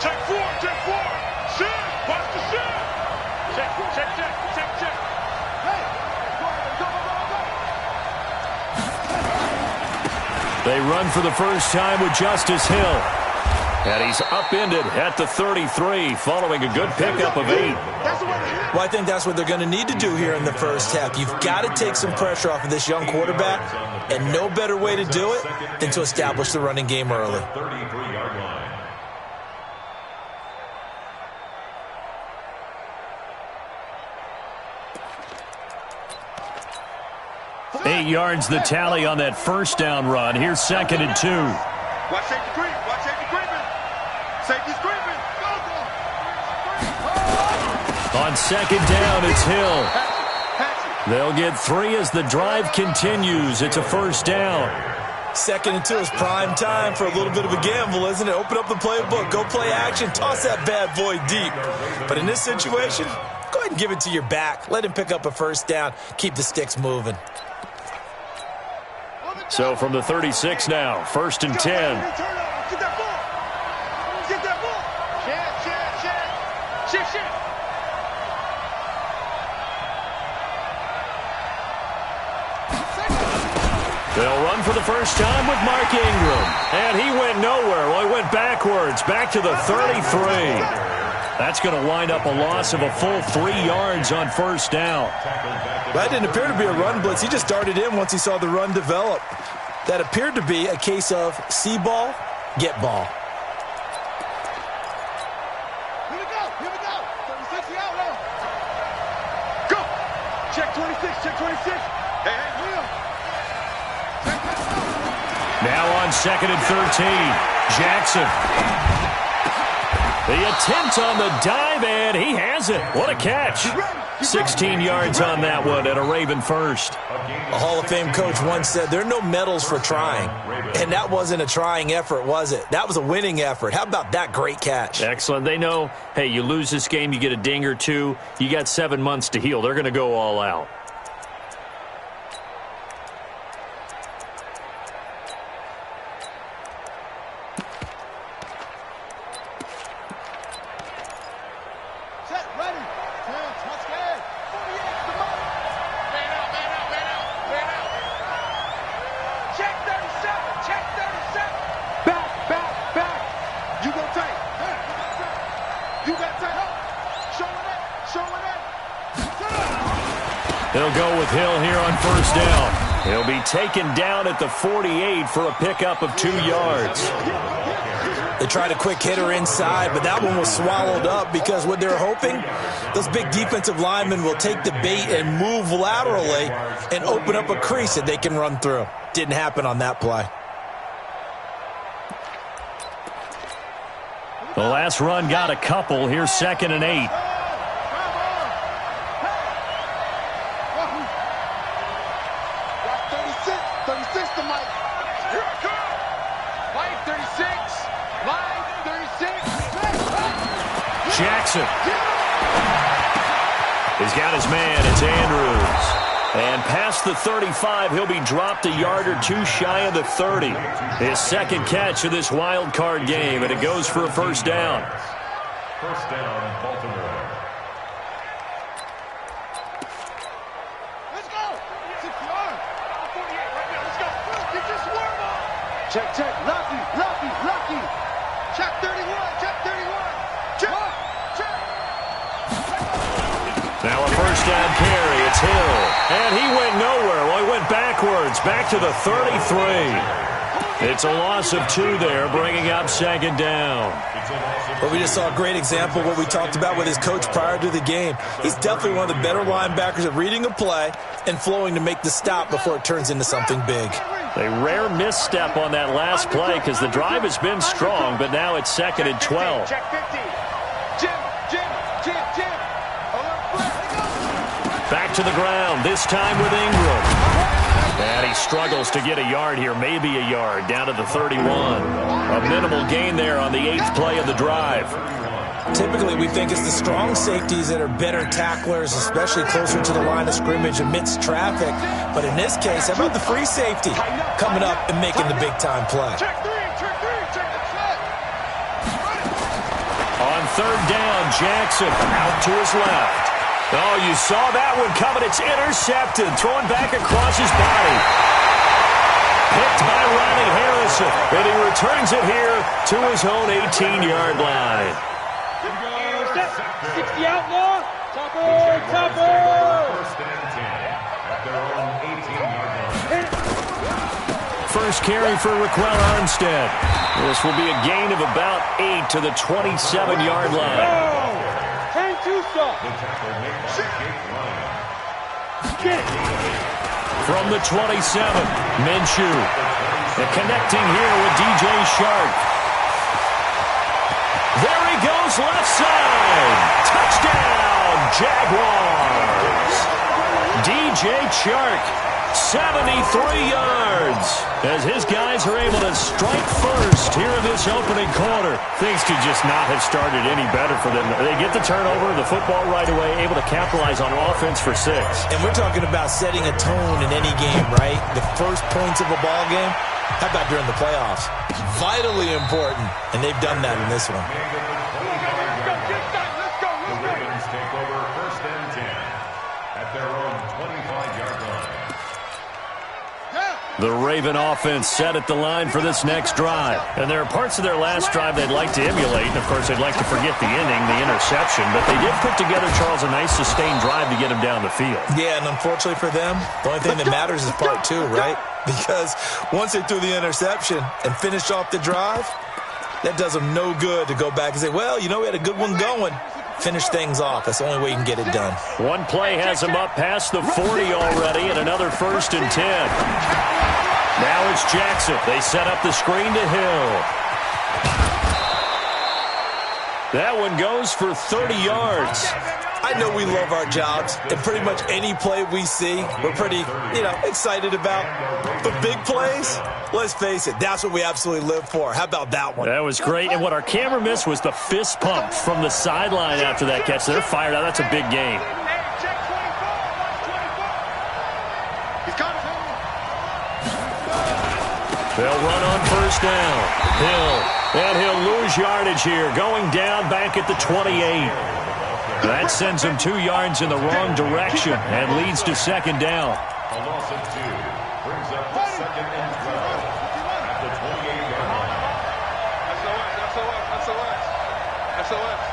Check four. Shit. Watch the shit. Check. Hey. Go. They run for the first time with Justice Hill. And he's upended at the 33 following a good pickup of 8. Well, I think that's what they're going to need to do here in the first half. You've got to take some pressure off of this young quarterback, and no better way to do it than to establish the running game early. 8 yards the tally on that first down run. Here's 2nd and 2. Watch safety creep. Safety's creeping. Go. On 2nd down, it's Hill. They'll get 3 as the drive continues. It's a first down. 2nd and 2 is prime time for a little bit of a gamble, isn't it? Open up the playbook, go play action, toss that bad boy deep. But in this situation, go ahead and give it to your back. Let him pick up a first down. Keep the sticks moving. So from the 36 now, 1st and 10. They'll run for the first time with Mark Ingram. And he went nowhere. Well, he went backwards, back to the 33. That's going to wind up a loss of a full 3 yards on first down. That didn't appear to be a run blitz. He just darted in once he saw the run develop. That appeared to be a case of see ball, get ball. Here we go. 36 out now. Go. Check 26. Hey, Will. Now on 2nd and 13, Jackson. The attempt on the dive, and he has it. What a catch. 16 yards on that one and a Raven first. A Hall of Fame coach once said there are no medals for trying. And that wasn't a trying effort, was it? That was a winning effort. How about that great catch? Excellent. They know, hey, you lose this game, you get a ding or two. You got 7 months to heal. They're going to go all out. They'll go with Hill here on first down. He'll be taken down at the 48 for a pickup of 2 yards. They tried a quick hitter inside, but that one was swallowed up because what they're hoping, those big defensive linemen will take the bait and move laterally and open up a crease that they can run through. Didn't happen on that play. The last run got a couple. Here's 2nd and 8. Jackson. He's got his man. It's Andrews. And past the 35, he'll be dropped a yard or two shy of the 30. His second catch of this wild card game, and it goes for a first down. First down, Baltimore. Let's go. 6 yards. 48 right now. Let's go. Get your swerve on. Check. Lucky. Check 31. Now a first down carry. It's Hill. And he went nowhere. Well, he went backwards. Back to the 33. It's a loss of 2 there, bringing up 2nd down. Well, we just saw a great example of what we talked about with his coach prior to the game. He's definitely one of the better linebackers at reading a play and flowing to make the stop before it turns into something big. A rare misstep on that last play because the drive has been strong, but now it's 2nd and 12. Check 50. Jim. Back to the ground, this time with Ingram. And he struggles to get a yard here, maybe a yard, down to the 31. A minimal gain there on the 8th play of the drive. Typically, we think it's the strong safeties that are better tacklers, especially closer to the line of scrimmage amidst traffic. But in this case, how about the free safety coming up and making the big-time play? Check 3. third down. Jackson out to his left. Oh, you saw that one coming. It's intercepted. Throwing back across his body. Picked by Ronnie Harrison. And he returns it here to his own 18-yard line. 60 outlaw. Topper. First and 10 at their own 18-yard line. First carry for Raquel Armstead. This will be a gain of about 8 to the 27-yard line. From the 27, Minshew. And connecting here with DJ Shark. There he goes, left side. Touchdown, Jaguars. DJ Shark, 73 yards. As his guys are able to strike first here in this opening quarter. Things could just not have started any better for them. They get the turnover, the football right away, able to capitalize on offense for 6. And we're talking about setting a tone in any game, right? The first points of a ball game. How about during the playoffs? Vitally important, and they've done that in this one. The Ravens take over first and 10 at their own 25-yard line. The Raven offense set at the line for this next drive. And there are parts of their last drive they'd like to emulate. And, of course, they'd like to forget the inning, the interception. But they did put together, Charles, a nice sustained drive to get him down the field. Yeah, and unfortunately for them, the only thing that matters is part 2, right? Because once they threw the interception and finished off the drive, that does them no good to go back and say, well, you know, we had a good one going. Finish things off. That's the only way you can get it done. One play has him up past the 40 already, and another first and 10. Now it's Jackson. They set up the screen to Hill. That one goes for 30 yards. I know we love our jobs, and pretty much any play we see, we're pretty, excited about. But big plays, let's face it, that's what we absolutely live for. How about that one? That was great, and what our camera missed was the fist pump from the sideline after that catch. They're fired out. That's a big game. They'll run on first down. Hill, and he'll lose yardage here, going down back at the 28. That sends him 2 yards in the wrong direction and leads to second down. A loss of 2 brings up the second and 12 at the 28-yard line. SOS.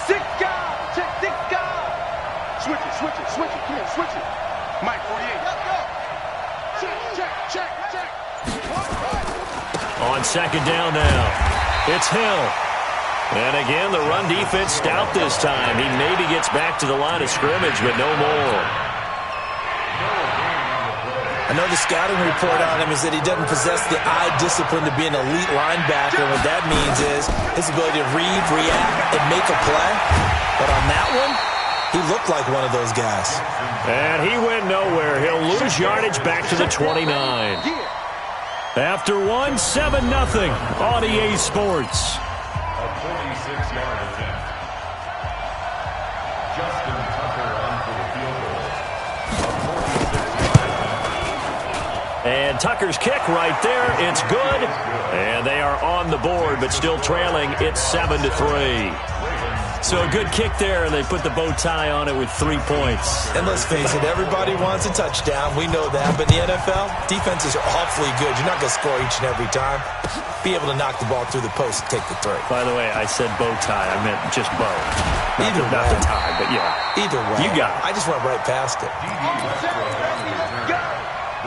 6 guys. Check 6 guys. Switch it. Come on, switch it. Mike 48. Check. On second down now, it's Hill. And again, the run defense stout this time. He maybe gets back to the line of scrimmage, but no more. I know the scouting report on him is that he doesn't possess the eye discipline to be an elite linebacker. And what that means is his ability to read, react, and make a play. But on that one, he looked like one of those guys. And he went nowhere. He'll lose yardage back to the 29. After 1, 7-0 on EA Sports. A 46-yard attempt. Justin Tucker on for the field goal. A 46-yard attempt. And Tucker's kick right there. It's good. And they are on the board, but still trailing. It's 7-3. So a good kick there, and they put the bow tie on it with 3 points. And let's face it, everybody wants a touchdown. We know that. But in the NFL, defenses are awfully good. You're not going to score each and every time. Be able to knock the ball through the post and take the 3. By the way, I said bow tie. I meant just bow. Not the tie, but yeah. Either way. You got it. I just went right past it. Let's go.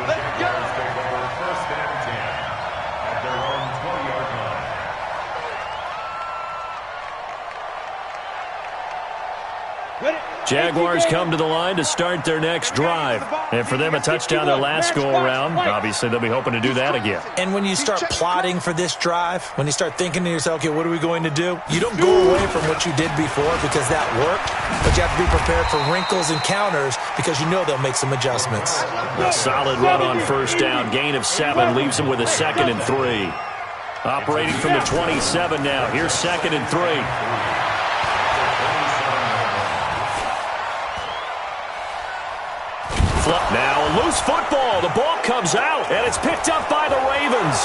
Take over first and 10 at their own 20-yard line. Jaguars come to the line to start their next drive. And for them, a touchdown their last go-around. Obviously, they'll be hoping to do that again. And when you start plotting for this drive, when you start thinking to yourself, okay, what are we going to do? You don't go away from what you did before because that worked, but you have to be prepared for wrinkles and counters because you know they'll make some adjustments. A solid run on first down. Gain of 7 leaves them with a 2nd and 3. Operating from the 27 now. Here's 2nd and 3. Now a loose football. The ball comes out, and it's picked up by the Ravens.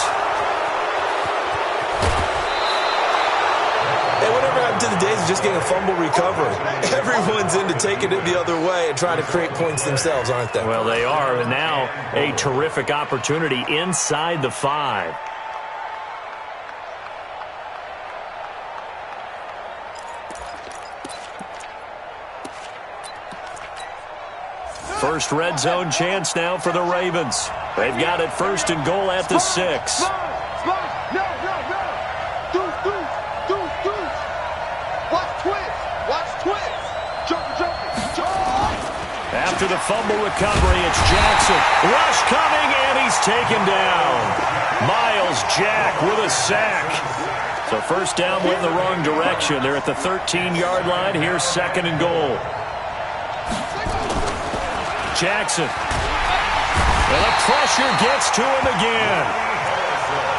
to the days of just getting a fumble recovery. Everyone's into taking it the other way and trying to create points themselves, aren't they? Well, they are, and now a terrific opportunity inside the 5. First red zone chance now for the Ravens. They've got it first and goal at the 6. After the fumble recovery, it's Jackson. Rush coming, and he's taken down. Miles Jack with a sack. So first down went in the wrong direction. They're at the 13-yard line. Here's second and goal. Jackson. And the pressure gets to him again.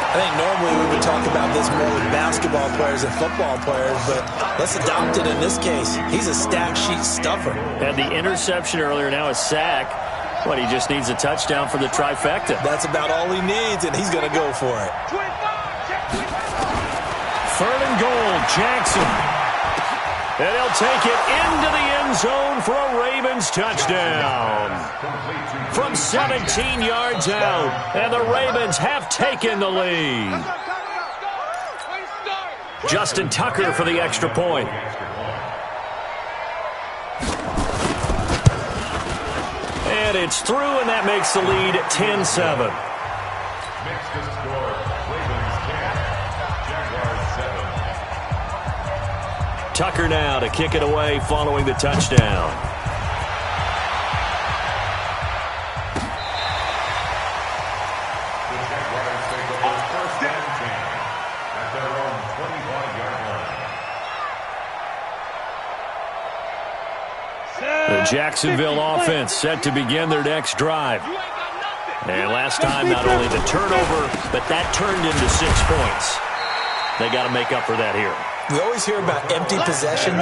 I think normally we would talk about this more with basketball players and football players, but let's adopt it in this case. He's a stat sheet stuffer. Had the interception earlier, now a sack. But he just needs a touchdown for the trifecta. That's about all he needs, and he's going to go for it. Third and goal, Jackson. And he'll take it into the end zone for a Ravens touchdown. From 17 yards out, and the Ravens have taken the lead. Justin Tucker for the extra point. And it's through, and that makes the lead 10-7. Tucker now to kick it away following the touchdown. The Jacksonville offense set to begin their next drive. And last time, not only the turnover, but that turned into 6 points. They got to make up for that here. We always hear about empty possessions,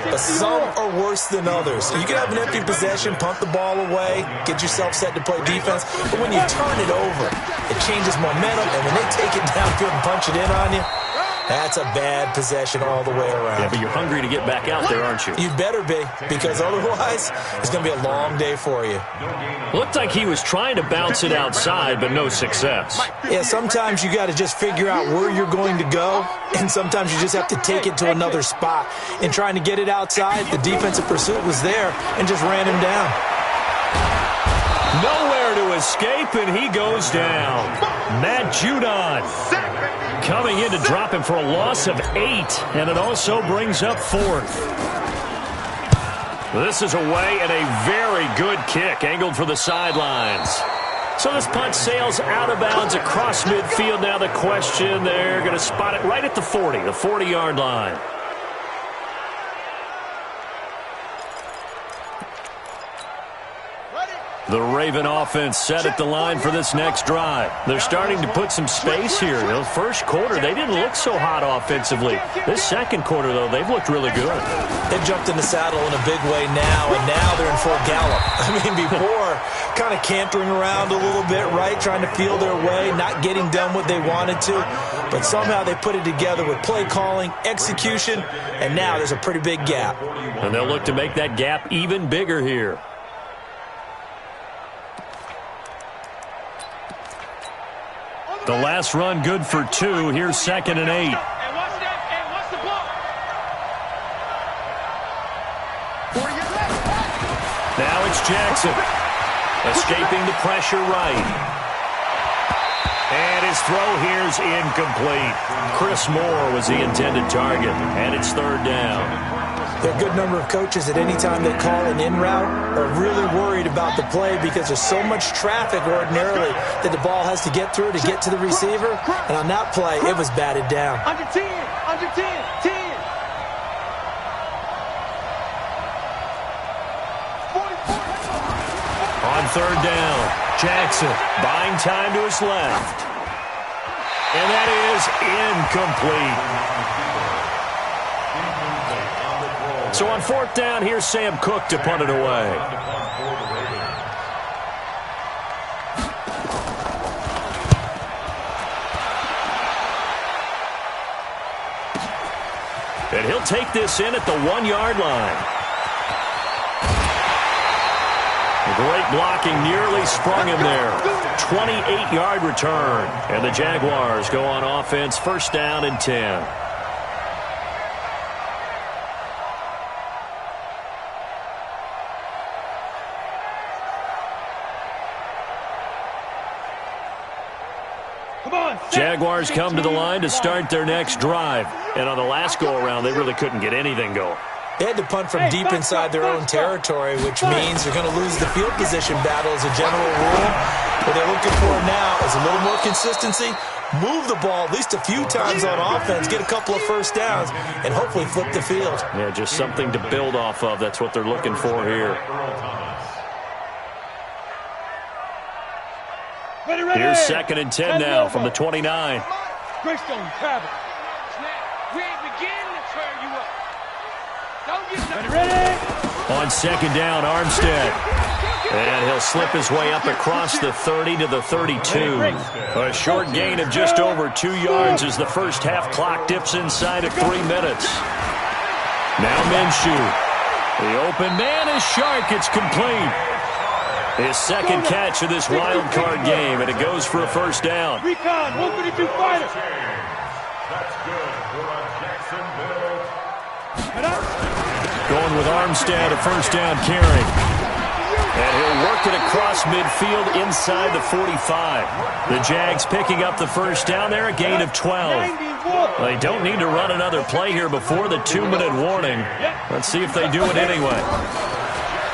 but some are worse than others. You can have an empty possession, punt the ball away, get yourself set to play defense, but when you turn it over, it changes momentum, and when they take it downfield and punch it in on you, that's a bad possession all the way around. Yeah, but you're hungry to get back out there, aren't you? You better be, because otherwise, it's going to be a long day for you. Looked like he was trying to bounce it outside, but no success. Yeah, sometimes you got to just figure out where you're going to go, and sometimes you just have to take it to another spot. In trying to get it outside, the defensive pursuit was there and just ran him down. Nowhere to escape, and he goes down. Matt Judon coming in to drop him for a loss of 8, and it also brings up 4th. This is away, and a very good kick angled for the sidelines. So this punt sails out of bounds across midfield. Now the question, they're going to spot it right at the 40, the 40-yard line. The Raven offense set at the line for this next drive. They're starting to put some space here. You know, first quarter, they didn't look so hot offensively. This second quarter, though, they've looked really good. They've jumped in the saddle in a big way now, and now they're in full gallop. I mean, before, kind of cantering around a little bit, right, trying to feel their way, not getting done what they wanted to. But somehow they put it together with play calling, execution, and now there's a pretty big gap. And they'll look to make that gap even bigger here. The last run good for 2. Here's 2nd and 8. Now it's Jackson. Escaping the pressure right. And his throw here's incomplete. Chris Moore was the intended target. And it's 3rd down. There are a good number of coaches at any time they call an in route are really worried about the play because there's so much traffic ordinarily that the ball has to get through to get to the receiver. And on that play, it was batted down. Under 10, under 10, 10. 44. On 3rd down, Jackson buying time to his left. And that is incomplete. So on 4th down, here's Sam Cook to punt it away. And he'll take this in at the 1-yard line. Great blocking, nearly sprung him there. 28-yard return. And the Jaguars go on offense, first down and 10. Jaguars come to the line to start their next drive. And on the last go-around, they really couldn't get anything going. They had to punt from deep inside their own territory, which means they're going to lose the field position battle as a general rule. What they're looking for now is a little more consistency, move the ball at least a few times on offense, get a couple of first downs, and hopefully flip the field. Yeah, just something to build off of. That's what they're looking for here. Here's 2nd and 10 now from the 29. Greystone, grab it. We ain't beginning to tear you up. Don't get ready. On 2nd down, Armstead. And he'll slip his way up across the 30 to the 32. A short gain of just over 2 yards as the first half clock dips inside of 3 minutes. Now Minshew. The open man is Shark. It's complete. His second catch of this wild card game, and it goes for a first down. Recon, 132 fighter. That's good for a Jacksonville. Going with Armstead, a first down carry. And he'll work it across midfield inside the 45. The Jags picking up the first down there, a gain of 12. They don't need to run another play here before the 2-minute warning. Let's see if they do it anyway.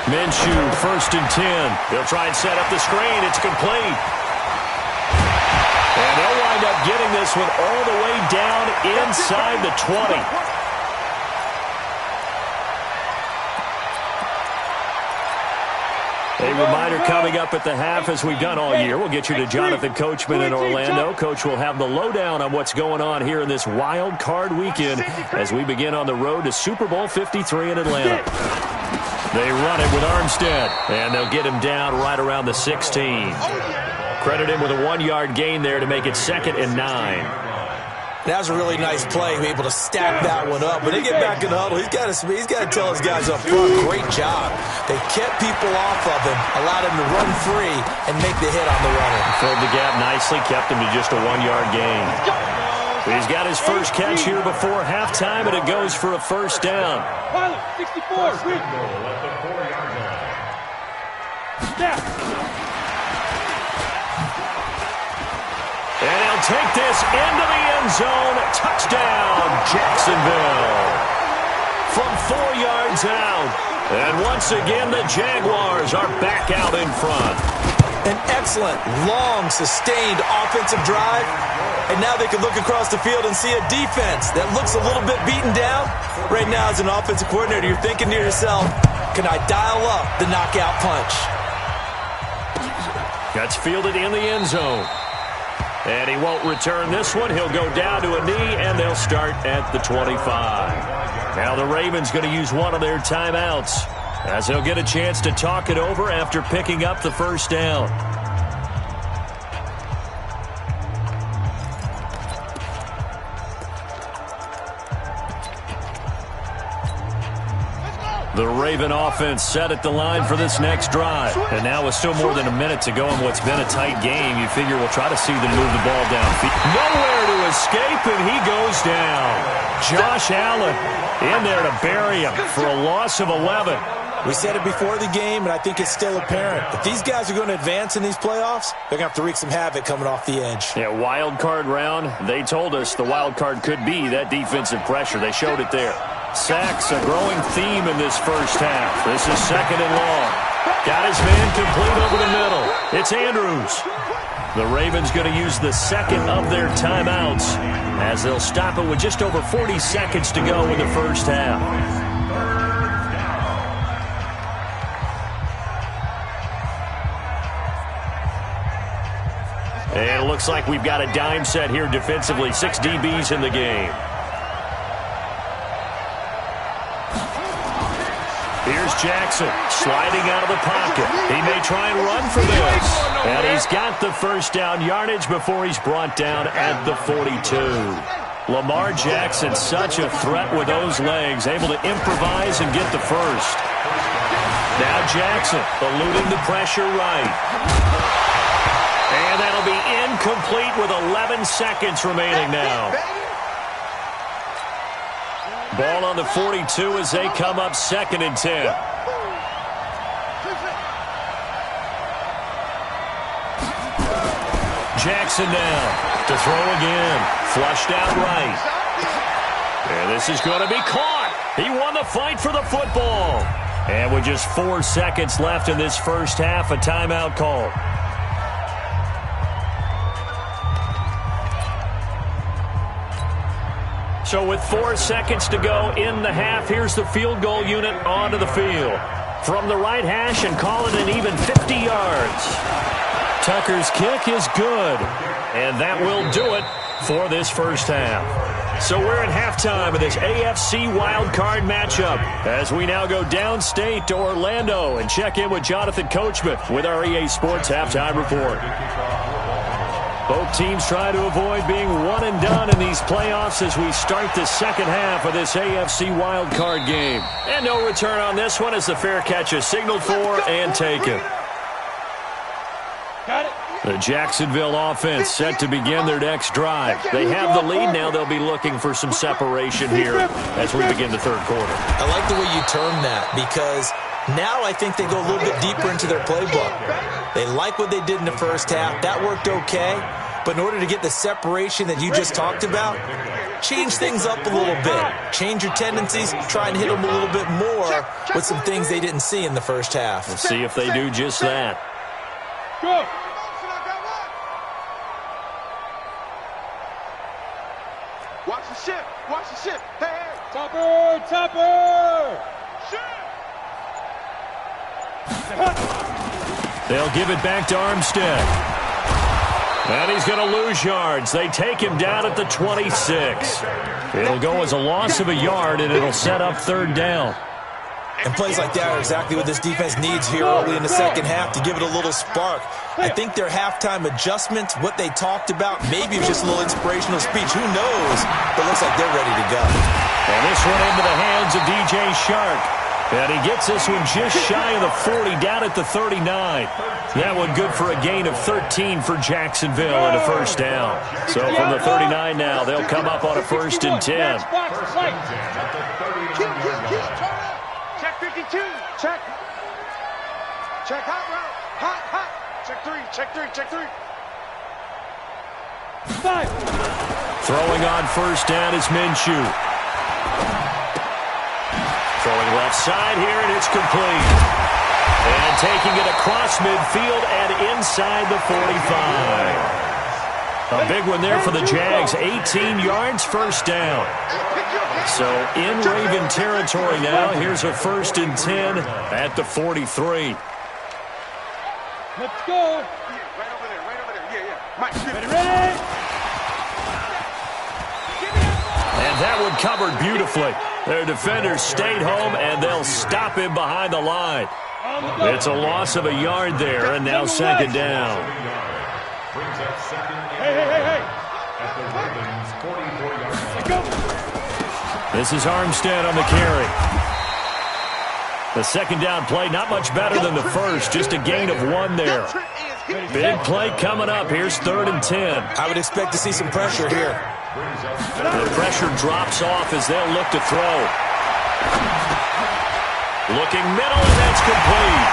Minshew, 1st and 10. They'll try and set up the screen. It's complete. And they'll wind up getting this one all the way down inside the 20. A reminder coming up at the half, as we've done all year. We'll get you to Jonathan Coachman in Orlando. Coach will have the lowdown on what's going on here in this wild card weekend as we begin on the road to Super Bowl 53 in Atlanta. They run it with Armstead, and they'll get him down right around the 16. Credit him with a 1-yard gain there to make it 2nd and 9. That was a really nice play, be able to stack that one up. When they get back in the huddle, he's got to tell his guys up front, great job. They kept people off of him, allowed him to run free and make the hit on the runner. Filled the gap nicely, kept him to just a 1-yard gain. He's got his first catch here before halftime, and it goes for a first down. Pilot, 64, read. Snap. And he'll take this into the end zone. Touchdown, Jacksonville. From 4 yards out. And once again, the Jaguars are back out in front. An excellent, long, sustained offensive drive. And now they can look across the field and see a defense that looks a little bit beaten down. Right now, as an offensive coordinator, you're thinking to yourself, can I dial up the knockout punch? That's fielded in the end zone. And he won't return this one. He'll go down to a knee, and they'll start at the 25. Now the Ravens going to use one of their timeouts, as they'll get a chance to talk it over after picking up the first down. The Raven offense set at the line for this next drive. And now with still more than a minute to go in what's been a tight game, you figure we'll try to see them move the ball downfield. Nowhere to escape, and he goes down. Josh Allen in there to bury him for a loss of 11. We said it before the game, and I think it's still apparent. If these guys are going to advance in these playoffs, they're going to have to wreak some havoc coming off the edge. Yeah, wild card round. They told us the wild card could be that defensive pressure. They showed it there. Sacks, a growing theme in this first half. This is 2nd and long. Got his man complete over the middle. It's Andrews. The Ravens going to use the second of their timeouts as they'll stop it with just over 40 seconds to go in the first half. And it looks like we've got a dime set here defensively. 6 DBs in the game. Here's Jackson sliding out of the pocket. He may try and run for this. And he's got the first down yardage before he's brought down at the 42. Lamar Jackson, such a threat with those legs, able to improvise and get the first. Now Jackson eluding the pressure right. And that'll be incomplete with 11 seconds remaining now. Ball on the 42 as they come up 2nd and 10. Jackson now to throw again. Flushed out right. And this is going to be caught. He won the fight for the football. And with just 4 seconds left in this first half, a timeout call. So with 4 seconds to go in the half, here's the field goal unit onto the field. From the right hash and call it an even 50 yards. Tucker's kick is good. And that will do it for this first half. So we're at halftime of this AFC wildcard matchup as we now go downstate to Orlando and check in with Jonathan Coachman with our EA Sports Halftime Report. Both teams try to avoid being one and done in these playoffs as we start the second half of this AFC wildcard game. And no return on this one as the fair catch is signaled for and taken. Got it. The Jacksonville offense set to begin their next drive. They have the lead now. They'll be looking for some separation here as we begin the third quarter. I like the way you term that because now I think they go a little bit deeper into their playbook. They like what they did in the first half. That worked okay. But in order to get the separation that you just talked about, change things up a little bit. Change your tendencies. Try and hit them a little bit more with some things they didn't see in the first half. We'll see if they do just that. Go. Watch the ship. Watch the ship. Hey, hey. Topper. Topper. Ship. They'll give it back to Armstead. And he's going to lose yards. They take him down at the 26. It'll go as a loss of a yard, and it'll set up third down. And plays like that are exactly what this defense needs here early in the second half to give it a little spark. I think their halftime adjustments, what they talked about, maybe it was just a little inspirational speech. Who knows? But it looks like they're ready to go. And this one into the hands of DJ Shark. And he gets this one just shy of the 40, down at the 39. That one good for a gain of 13 for Jacksonville and a first down. So from the 39 now, they'll come up on a 1st and 10. Check 52. Check. Check hot route. Hot, hot. Check 3. Check 3. Check 3. 5. Throwing on first down is Minshew. Throwing left side here, and it's complete. And taking it across midfield and inside the 45. A big one there for the Jags. 18 yards, first down. So in Raven territory now. Here's a 1st and 10 at the 43. Let's go. Right over there. Right over there. Yeah, yeah. Mike, ready? And that one covered beautifully. Their defenders stayed home, and they'll stop him behind the line. It's a loss of a yard there, and now 2nd down. Hey. This is Armstead on the carry. The 2nd down play, not much better than the first, just a gain of 1 there. Big play coming up. Here's 3rd and 10. I would expect to see some pressure here. The pressure drops off as they'll look to throw. Looking middle, and that's complete.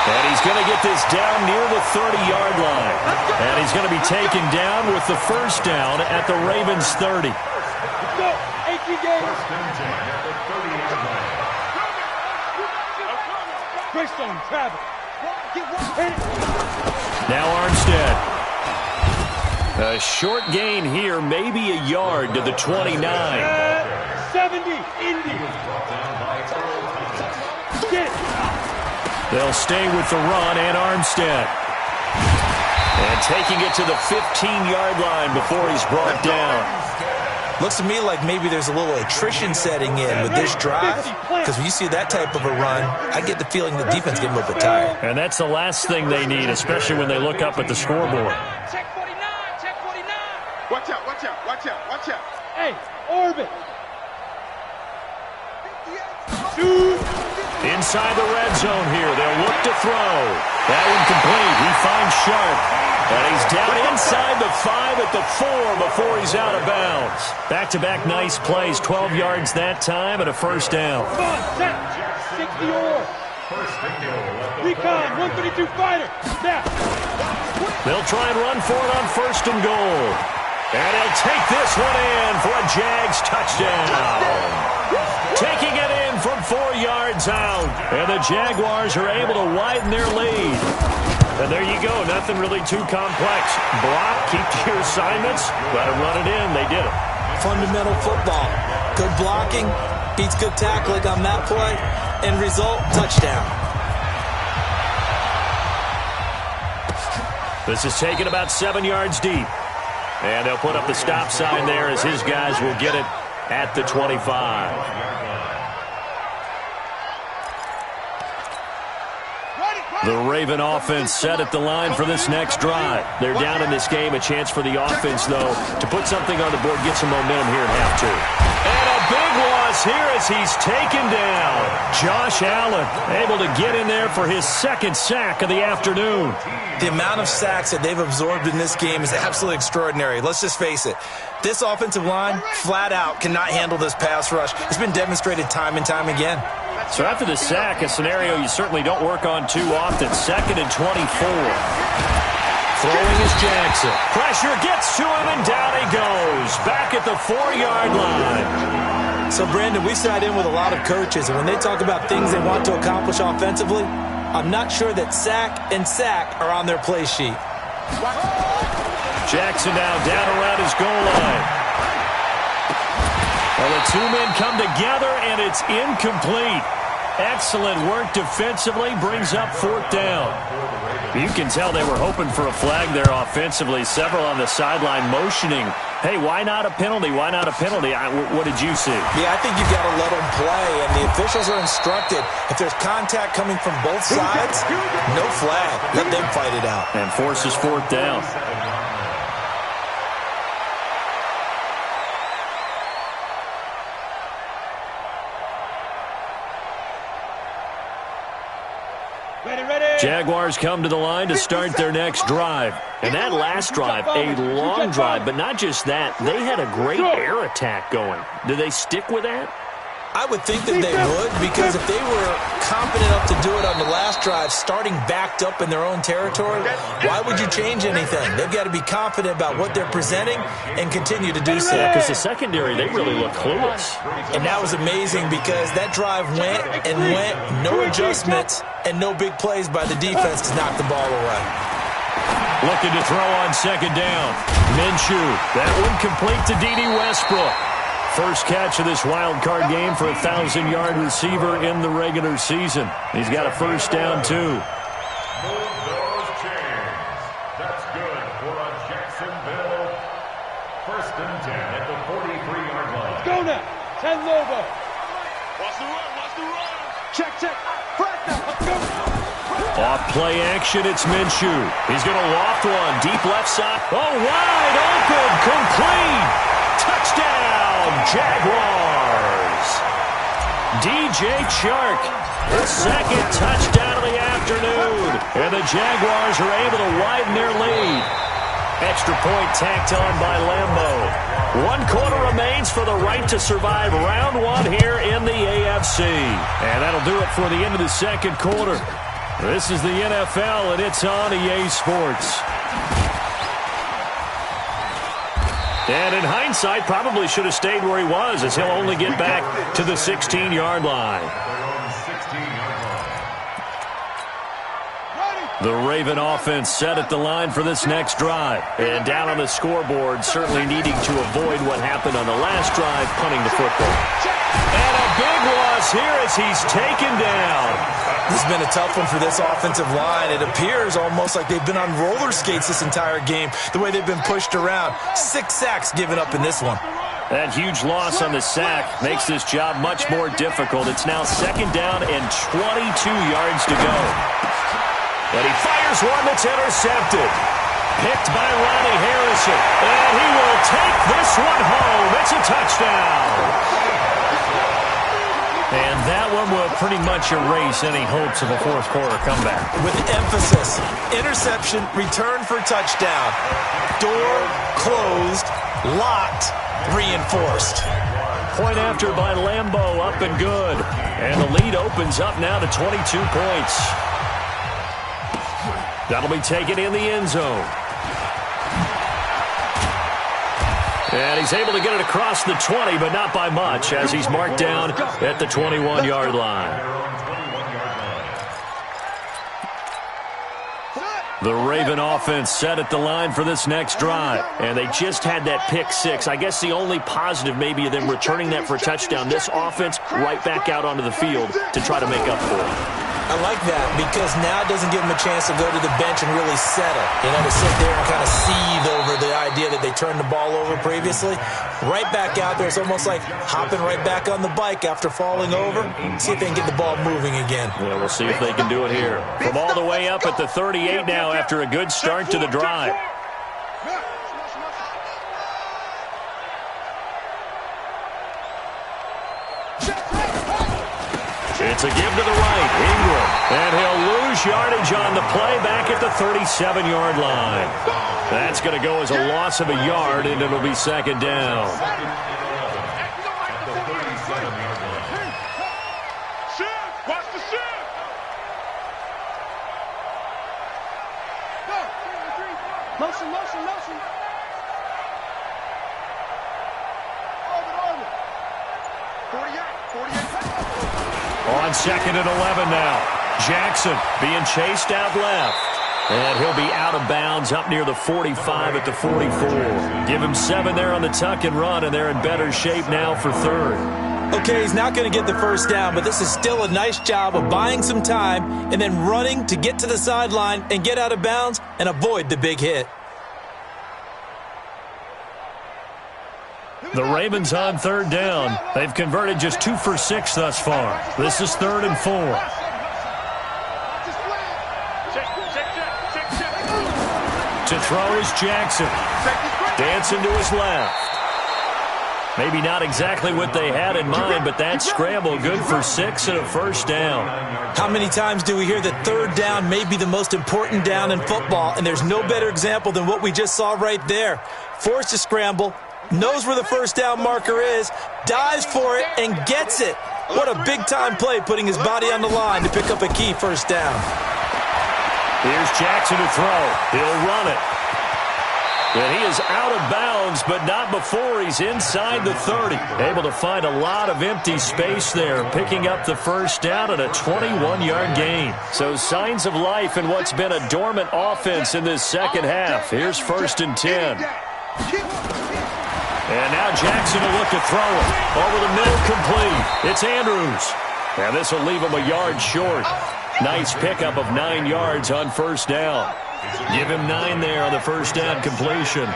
And he's going to get this down near the 30-yard line. And he's going to be taken down with the first down at the Ravens' 30. Now Armstead. A short gain here, maybe a yard to the 29. 70, Indy. They'll stay with the run and Armstead. And taking it to the 15-yard line before he's brought down. Looks to me like maybe there's a little attrition setting in with this drive, because when you see that type of a run, I get the feeling the defense getting a little bit tired. And that's the last thing they need, especially when they look up at the scoreboard. Check 49, check 49. Watch out, watch out, watch out, watch out. Hey, orbit. Inside the red zone here. They'll look to throw. That one complete. He finds Sharp. And he's down inside the 5 at the 4 before he's out of bounds. Back-to-back nice plays. 12 yards that time and a first down. Come on, set. 60 or. Recon, 132 fighter. Snap. They'll try and run for it on first and goal. And he'll take this one in for a Jags touchdown. Taking it in from 4 yards out. And the Jaguars are able to widen their lead. And there you go. Nothing really too complex. Block, keep to your assignments. Let them run it in. They did it. Fundamental football. Good blocking. Beats good tackling on that play. End result, touchdown. This is taken about 7 yards deep. And they'll put up the stop sign there as his guys will get it at the 25. The Raven offense set at the line for this next drive. They're down in this game. A chance for the offense, though, to put something on the board, get some momentum here at half 2. And a big loss here as he's taken down. Josh Allen able to get in there for his second sack of the afternoon. The amount of sacks that they've absorbed in this game is absolutely extraordinary. Let's just face it. This offensive line, flat out, cannot handle this pass rush. It's been demonstrated time and time again. So after the sack, a scenario you certainly don't work on too often. 2nd and 24. Throwing is Jackson. Pressure gets to him, and down he goes. Back at the 4-yard line. So, Brandon, we sat in with a lot of coaches, and when they talk about things they want to accomplish offensively, I'm not sure that sack and sack are on their play sheet. Jackson now down around his goal line. Well, the two men come together, and it's incomplete. Excellent work defensively, brings up 4th down. You can tell they were hoping for a flag there offensively. Several on the sideline motioning. Hey, why not a penalty? Why not a penalty? What did you see? Yeah, I think you've got to let them play, and the officials are instructed. If there's contact coming from both sides, no flag. Let them fight it out. And forces 4th down. Jaguars come to the line to start their next drive. And that last drive, a long drive, but not just that. They had a great air attack going. Do they stick with that? I would think that they would, because if they were confident enough to do it on the last drive, starting backed up in their own territory, why would you change anything? They've got to be confident about what they're presenting and continue to do so. Because the secondary, they really look clueless. And that was amazing because that drive went and went, no adjustments, and no big plays by the defense to knock the ball away. Looking to throw on 2nd down. Minshew, that one complete to D.D. Westbrook. First catch of this wild card game for a 1,000-yard receiver in the regular season. He's got a first down, too. Move those chains. That's good for a Jacksonville 1st and 10 at the 43-yard line. Let's go now. 10 Lobo. Watch the run. Watch the run. Check. Flag now. Let's go. Off play action, it's Minshew. He's going to loft one. Deep left side. Oh, wide open. Complete. Touchdown, Jaguars. DJ Chark, the second touchdown of the afternoon. And the Jaguars are able to widen their lead. Extra point tacked on by Lambeau. 1 quarter remains for the right to survive round 1 here in the AFC. And that'll do it for the end of the 2nd quarter. This is the NFL, and it's on EA Sports. And in hindsight, probably should have stayed where he was, as he'll only get back to the 16-yard line. The Raven offense set at the line for this next drive. And down on the scoreboard, certainly needing to avoid what happened on the last drive, punting the football. And a big loss here as he's taken down. This has been a tough one for this offensive line. It appears almost like they've been on roller skates this entire game, the way they've been pushed around. 6 sacks given up in this one. That huge loss on the sack makes this job much more difficult. It's now 2nd down and 22 yards to go. And he fires one that's intercepted. Picked by Ronnie Harrison. And he will take this one home. It's a touchdown. And that one will pretty much erase any hopes of a fourth quarter comeback. With emphasis, interception, return for touchdown. Door closed, locked, reinforced. Point after by Lambeau, up and good. And the lead opens up now to 22 points. That'll be taken in the end zone. And he's able to get it across the 20, but not by much, as he's marked down at the 21-yard line. The Raven offense set at the line for this next drive, and they just had that pick six. I guess the only positive maybe of them returning that for a touchdown. This offense right back out onto the field to try to make up for it. I like that because now it doesn't give them a chance to go to the bench and really settle. You know, to sit there and kind of seethe over the idea that they turned the ball over previously. Right back out there. It's almost like hopping right back on the bike after falling over. See if they can get the ball moving again. Yeah, we'll see if they can do it here. From all the way up at the 38 now after a good start to the drive. It's a give to the right, Ingram. And he'll lose yardage on the play back at the 37-yard line. That's going to go as a loss of a yard, and it'll be second down. Watch the shift. Motion, motion, motion. Over. 48. On second and 11 now. Jackson being chased out left. And he'll be out of bounds up near the 45 at the 44. Give him 7 there on the tuck and run, and they're in better shape now for third. Okay, he's not going to get the first down, but this is still a nice job of buying some time and then running to get to the sideline and get out of bounds and avoid the big hit. The Ravens on third down. They've converted just 2 for 6 thus far. This is 3rd and 4. To throw is Jackson. Dancing to his left. Maybe not exactly what they had in mind, but that scramble good for 6 and a first down. How many times do we hear that third down may be the most important down in football, and there's no better example than what we just saw right there. Forced to scramble, knows where the first down marker is, dives for it, and gets it. What a big-time play, putting his body on the line to pick up a key first down. Here's Jackson to throw. He'll run it. And he is out of bounds, but not before he's inside the 30. Able to find a lot of empty space there, picking up the first down at a 21-yard gain. So signs of life in what's been a dormant offense in this second half. Here's 1st and 10. And now Jackson will look to throw it. Over the middle, complete. It's Andrews. And this will leave him a yard short. Nice pickup of 9 yards on first down. Give him 9 there on the first down completion.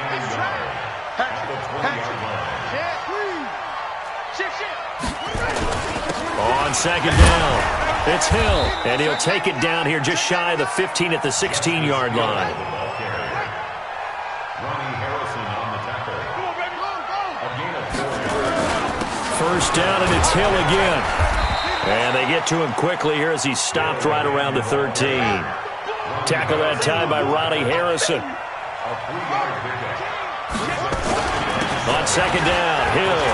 On second down, it's Hill. And he'll take it down here just shy of the 15 at the 16-yard line. First down, and it's Hill again. And they get to him quickly here as he's stopped right around the 13. Tackle that time by Ronnie Harrison. On second down, Hill.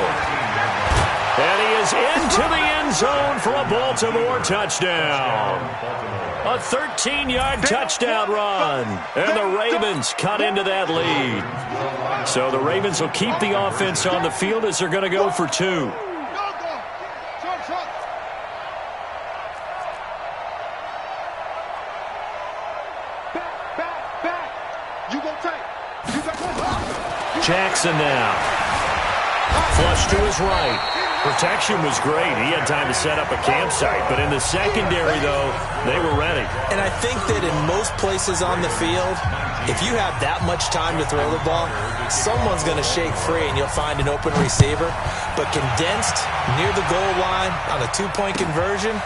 And he is into the end zone for a Baltimore touchdown. A 13-yard touchdown run. And the Ravens cut into that lead. So the Ravens will keep the offense on the field as they're going to go for 2. Jackson now. Flush to his right. Protection was great. He had time to set up a campsite. But in the secondary, though, they were ready. And I think that in most places on the field, if you have that much time to throw the ball, someone's going to shake free and you'll find an open receiver. But condensed near the goal line on a 2-point conversion,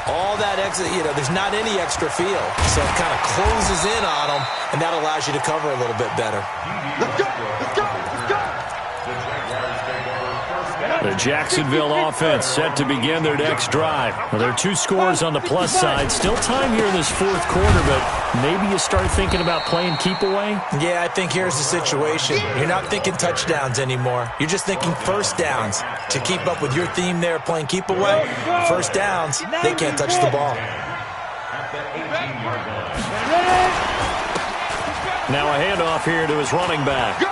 All that extra, there's not any extra field. So it kind of closes in on them, and that allows you to cover a little bit better. Let's go! Let's go! Let's go! The Jacksonville offense set to begin their next drive. Well, there are 2 scores on the plus side. Still time here in this 4th quarter, but maybe you start thinking about playing keep away? Yeah, I think here's the situation. You're not thinking touchdowns anymore. You're just thinking first downs. To keep up with your theme there, playing keep away, first downs, they can't touch the ball. Now a handoff here to his running back.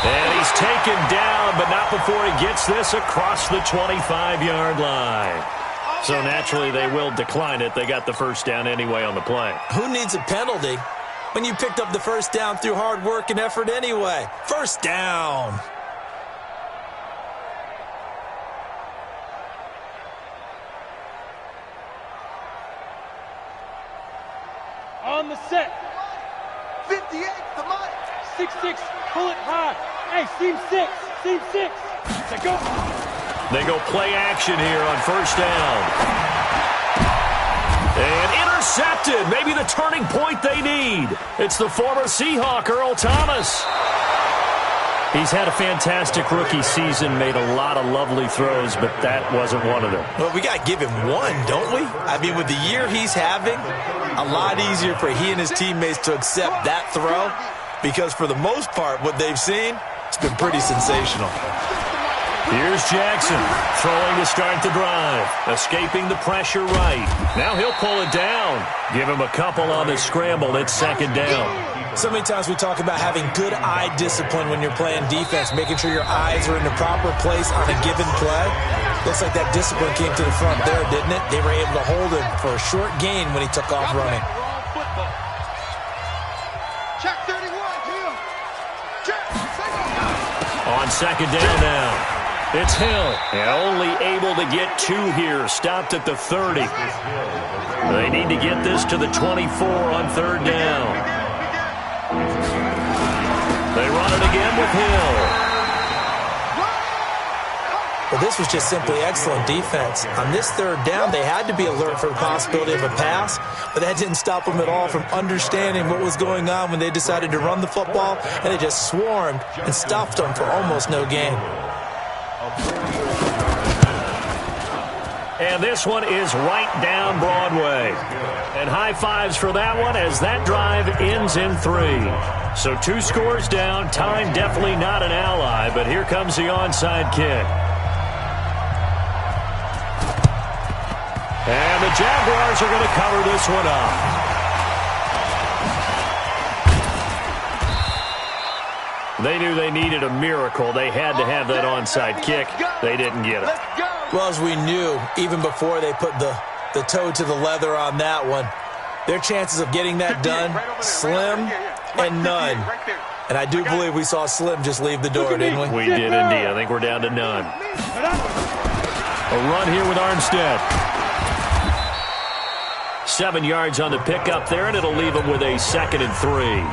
And he's taken down, but not before he gets this across the 25-yard line. So naturally, they will decline it. They got the first down anyway on the play. Who needs a penalty when you picked up the first down through hard work and effort anyway? First down. On the set. 58, the mic. 6-6, pull it high. Hey, seam 6, seam 6. Let's go. They go play action here on first down. And intercepted. Maybe the turning point they need. It's the former Seahawk, Earl Thomas. He's had a fantastic rookie season, made a lot of lovely throws, but that wasn't one of them. Well, we got to give him one, don't we? I mean, with the year he's having, a lot easier for he and his teammates to accept that throw because for the most part, what they've seen, it's been pretty sensational. Here's Jackson, throwing to start the drive, escaping the pressure right. Now he'll pull it down. Give him a couple on the scramble. It's second down. So many times we talk about having good eye discipline when you're playing defense, making sure your eyes are in the proper place on a given play. Looks like that discipline came to the front there, didn't it? They were able to hold him for a short gain when he took off running. Check 31, Hill. Check. On second down now. It's Hill. And only able to get 2 here. Stopped at the 30. They need to get this to the 24 on third down. They run it again with Hill. Well, this was just simply excellent defense. On this third down, they had to be alert for the possibility of a pass, but that didn't stop them at all from understanding what was going on when they decided to run the football, and they just swarmed and stuffed them for almost no gain. And this one is right down Broadway. And high fives for that one as that drive ends in 3. So 2 scores down. Time definitely not an ally, but here comes the onside kick. And the Jaguars are going to cover this one up. They knew they needed a miracle. They had to have that onside kick. They didn't get it. Well, as we knew, even before they put the toe to the leather on that one, their chances of getting that done, slim and none. And I do believe we saw Slim just leave the door, didn't we? We did indeed. I think we're down to none. A run here with Armstead. 7 yards on the pickup there, and it'll leave them with a 2nd and 3.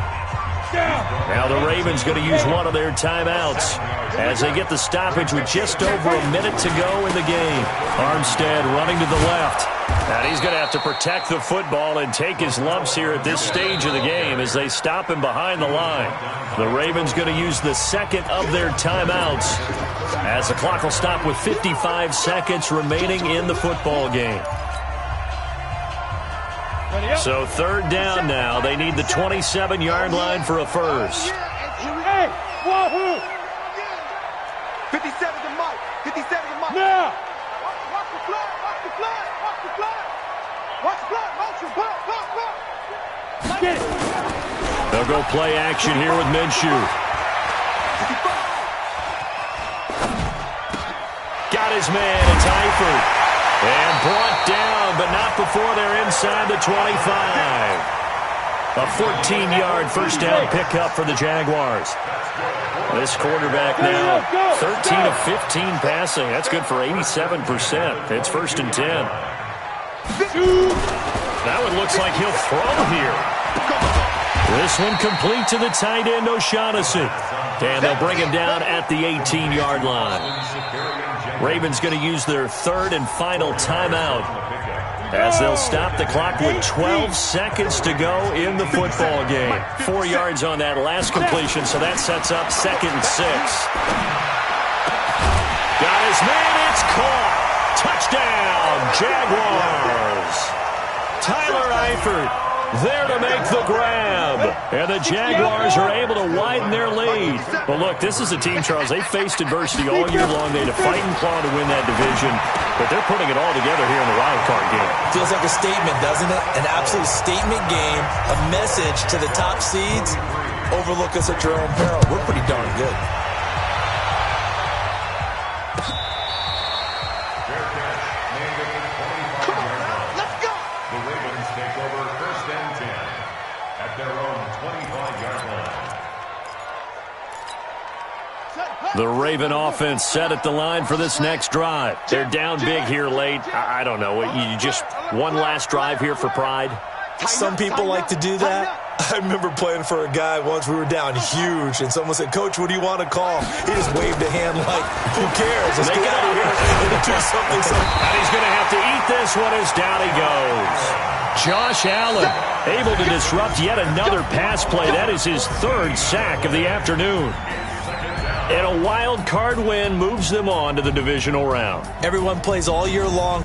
Now the Ravens going to use one of their timeouts as they get the stoppage with just over a minute to go in the game. Armstead running to the left. And he's going to have to protect the football and take his lumps here at this stage of the game as they stop him behind the line. The Ravens going to use the 2nd of their timeouts as the clock will stop with 55 seconds remaining in the football game. So third down now. They need the 27-yard line for a first. Hey, wahoo! 57 to Mike. 57 to Mike. Now! Watch the flag. Watch the flag. Watch the flag. Watch the flag. Motion. Block. Get it! They'll go play action here with Minshew. Got his man. It's Eifert. And brought down, but not before they're inside the 25. A 14-yard first down pickup for the Jaguars. This quarterback now 13 of 15 passing. That's good for 87%. It's 1st and 10. That one looks like he'll throw here. This one complete to the tight end, O'Shaughnessy. And they'll bring him down at the 18-yard line. Ravens going to use their third and final timeout as they'll stop the clock with 12 seconds to go in the football game. 4 yards on that last completion, so that sets up 2nd and 6. Got his man, it's caught. Touchdown, Jaguars. Tyler Eifert there to make the grab. And the Jaguars are able to widen their lead. Well, look, this is a team, Charles. They faced adversity all year long. They had to fight and claw to win that division. But they're putting it all together here in the wild card game. Feels like a statement, doesn't it? An absolute statement game. A message to the top seeds. Overlook us at your own peril. We're pretty darn good. The Raven offense set at the line for this next drive. They're down big here late. I don't know. You just one last drive here for pride? Some people like to do that. I remember playing for a guy once. We were down huge, and someone said, "Coach, what do you want to call?" He just waved a hand like, "Who cares? Let's get out of here and do something." And he's going to have to eat this one as down he goes. Josh Allen able to disrupt yet another pass play. That is his 3rd sack of the afternoon. And a wild card win moves them on to the divisional round. Everyone plays all year long.